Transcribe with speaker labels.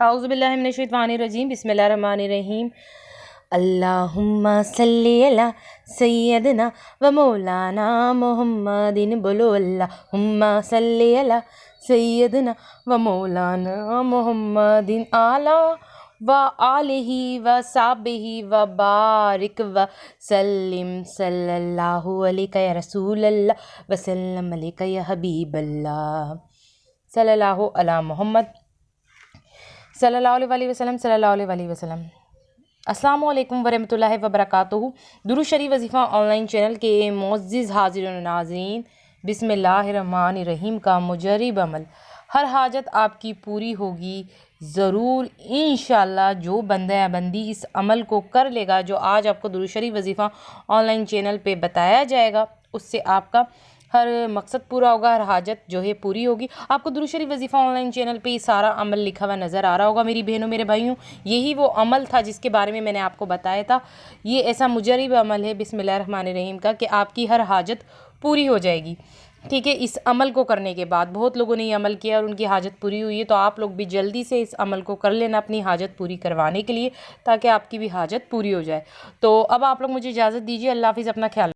Speaker 1: औज़ुबिल्लाहि मिनश्शैतानिर्रजीम बिस्मिल्लाहिर्रहमानिर्रहीम। अल्लाहुम्मा सल्ली अला सय्यदना व मौलाना मुहम्मदिन। बोलो अल्लाहुम्मा सल्ली अला सय्यदना व मौलाना मुहम्मदिन आला व आलिहि व साहबिहि व बारिक व सल्लिम सल्लल्लाहु अलैका या रसूलल्लाह व सल्लम अलैका या हबीबल्लाह सल्लल्लाहु अला मोहम्मद सल्लल्लाहु अलैहि वसल्लम सल्लल्लाहु अलैहि वसल्लम। अस्सलामु अलैकुम वरहमतुल्लाहि वबरकातुहू। दुरूद शरीफ वजीफ़ा ऑनलाइन चैनल के मुअज़्ज़िज़ हाज़िरीन व नाज़रीन, बिस्मिल्लाहिर्रहमानिर्रहीम का मुजरिब अमल। हर हाजत आपकी पूरी होगी ज़रूर इंशाअल्लाह। जो बंदा या बंदी इस अमल को कर लेगा जो आज आपको दुरूद शरीफ वजीफ़ा ऑनलाइन चैनल पे बताया जाएगा, उससे आपका हर मकसद पूरा होगा, हर हाजत जो है पूरी होगी। आपको दुरूद शरीफ वजीफ़ा ऑनलाइन चैनल पे सारा अमल लिखा हुआ नज़र आ रहा होगा मेरी बहनों मेरे भाइयों। यही वो अमल था जिसके बारे में मैंने आपको बताया था। ये ऐसा मुजरिब अमल है बिस्मिल्लाहिर्रहमानिर्रहीम का कि आपकी हर हाजत पूरी हो जाएगी। ठीक है, इस अमल को करने के बाद बहुत लोगों ने ये अमल किया और उनकी हाजत पूरी हुई है, तो आप लोग भी जल्दी से इस अमल को कर लेना अपनी हाजत पूरी करवाने के लिए, ताकि आपकी भी हाजत पूरी हो जाए। तो अब आप लोग मुझे इजाज़त दीजिए। अल्लाह हाफ़िज़, अपना ख्याल।